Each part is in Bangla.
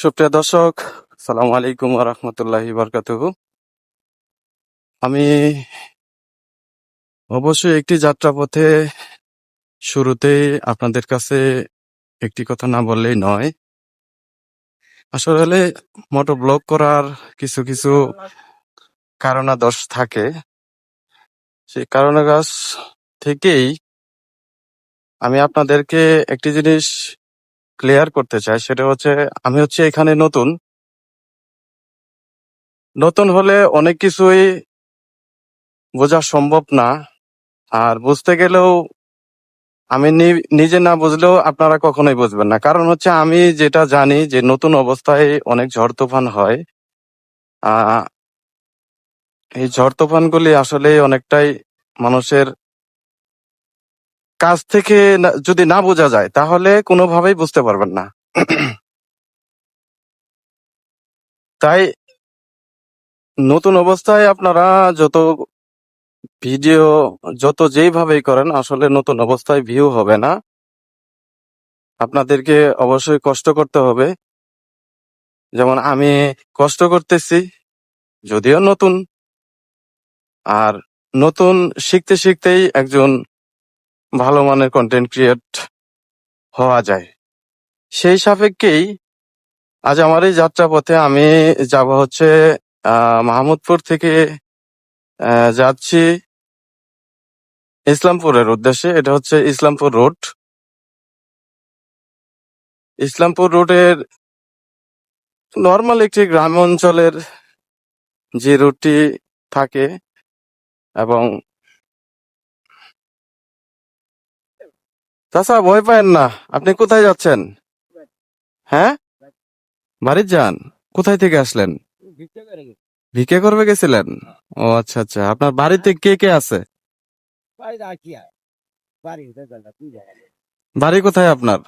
সুপ্রিয় দর্শক, সালাম আলাইকুম রহমতুল্লাহি বারকাতুহু। আমি অবশ্যই একটি যাত্রাপথে শুরুতেই আপনাদের কাছে একটি কথা না বললেই নয়। আসলে মোটর ব্লগ করার কিছু কিছু কারণাদর্শ থাকে। সেই কারণাদর্শ থেকেই আমি আপনাদেরকে একটি জিনিস ক্লিয়ার করতে চাই, সেটা হচ্ছে আমি এখানে নতুন হলে অনেক কিছুই বোঝা সম্ভব না। আর বুঝতে গেলেও আমি নিজে না বুঝলেও আপনারা কখনোই বুঝবেন না। কারণ হচ্ছে আমি যেটা জানি যে নতুন অবস্থায় অনেক ঝড় তুফান হয়। আহ এই ঝড় তুফানগুলি আসলে অনেকটাই মানুষের কাছ থেকে যদি না বোঝা যায় তাহলে কোনোভাবেই বুঝতে পারবেন না। তাই নতুন অবস্থায় আপনারা যত ভিডিও যত যেইভাবেই করেন, আসলে নতুন অবস্থায় ভিউ হবে না। আপনাদেরকে অবশ্যই কষ্ট করতে হবে। যেমন আমি কষ্ট করতেছি, যদিও নতুন। আর নতুন শিখতে শিখতেই একজন ভালো মানের কন্টেন্ট ক্রিয়েট হওয়া যায়। সেই সাপেক্ষেই আজ আমার এই যাত্রাপথে আমি যাব হচ্ছে মাহমুদপুর থেকে যাচ্ছি ইসলামপুরের উদ্দেশ্যে। এটা হচ্ছে ইসলামপুর রোড। ইসলামপুর রোডের নর্মাল একটি গ্রাম অঞ্চলের যে রুটটি থাকে। এবং চাচা, ভয় পায়েন না। আপনি কোথায় যাচ্ছেন? হ্যাঁ, বাড়ির যান? কোথায় থেকে আসলেন? ভিক্ষা করবে গেছিলেন? ও আচ্ছা আচ্ছা। আপনার বাড়িতে কে কে আছে? বাড়ি কোথায় আপনার?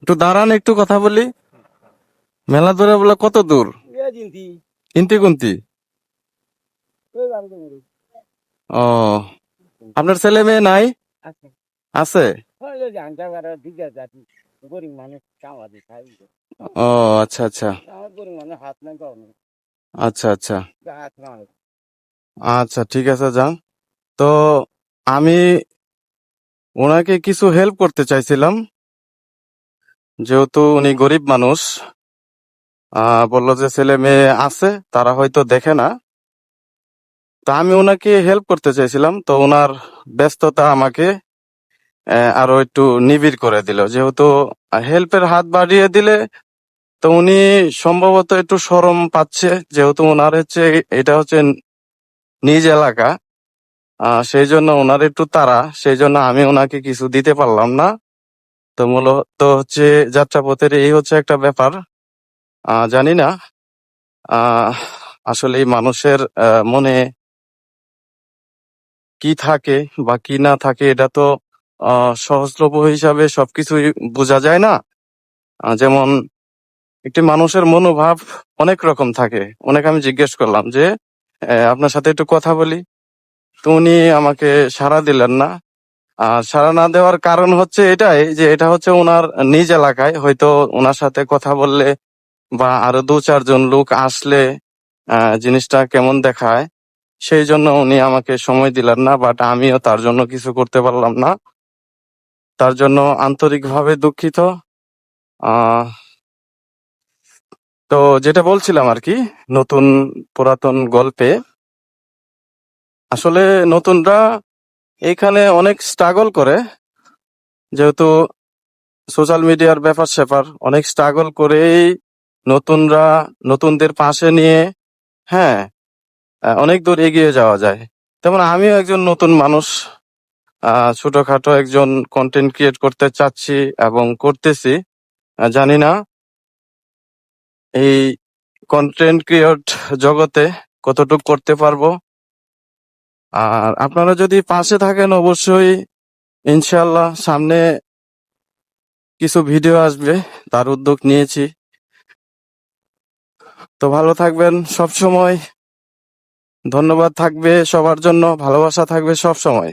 একটু দাঁড়ান, একটু কথা বলি। মেলা দূরে বলে কত দূর? ইন্তি কুন্তি। ও, আপনার ছেলে মেয়ে নাই? আছে। ও আচ্ছা আচ্ছা আচ্ছা আচ্ছা আচ্ছা, ঠিক আছে, যান। তো আমি ওনাকে কিছু হেল্প করতে চাইছিলাম, যেহেতু উনি গরিব মানুষ। বললো যে ছেলে মেয়ে আছে, তারা হয়তো দেখে না। তা আমি ওনাকে হেল্প করতে চাইছিলাম, তো ওনার ব্যস্ততা আমাকে আরো একটু নিবিড় করে দিল। যেহেতু হেল্পের হাত বাড়িয়ে দিলে তো উনি সম্ভবত একটু শরম পাচ্ছে, যেহেতু ওনার এটা হচ্ছে নিজ এলাকা। সেই জন্য ওনার একটু তাড়া, সেই জন্য আমি ওনাকে কিছু দিতে পারলাম না। তো মূলত হচ্ছে যাত্রাপথের এই হচ্ছে একটা ব্যাপার। জানি না আসলে এই মানুষের মনে কি থাকে বা কি না থাকে, এটা তো সহজলভ্য হিসাবে সবকিছুই বোঝা যায় না। যেমন একটি মানুষের মনোভাব অনেক রকম থাকে। আমি জিজ্ঞেস করলাম যে আপনার সাথে একটু কথা বলি, তো উনি আমাকে সাড়া দিলেন না। আর সাড়া না দেওয়ার কারণ হচ্ছে এটাই যে এটা হচ্ছে ওনার নিজ এলাকায়, হয়তো ওনার সাথে কথা বললে বা আরো দু চারজন লোক আসলে জিনিসটা কেমন দেখায়, সেই জন্য উনি আমাকে সময় দিলেন না। বাট আমিও তার জন্য কিছু করতে পারলাম না। তার জন্য আন্তরিকভাবে দুঃখিত। আহ তো যেটা বলছিলাম আর কি, নতুন পুরাতন গল্পে আসলে নতুনরা এখানে অনেক স্ট্রাগল করে। যেহেতু সোশ্যাল মিডিয়ার ব্যাপার স্যাপার, অনেক স্ট্রাগল করেই নতুনরা নতুনদের পাশে নিয়ে, হ্যাঁ, অনেক দূর এগিয়ে যাওয়া যায়। তেমন আমিও একজন নতুন মানুষ। ছোটখাটো একজন কন্টেন্ট ক্রিয়েট করতে চাচ্ছি এবং করতেছি। জানি না এই কন্টেন্ট ক্রিয়েট জগতে কতটুকু করতে পারবো। আর আপনারা যদি পাশে থাকেন, অবশ্যই ইনশাল্লাহ সামনে কিছু ভিডিও আসবে, তার উদ্যোগ নিয়েছি। তো ভালো থাকবেন সব সময়। ধন্যবাদ থাকবে সবার জন্য, ভালোবাসা থাকবে সব সময়।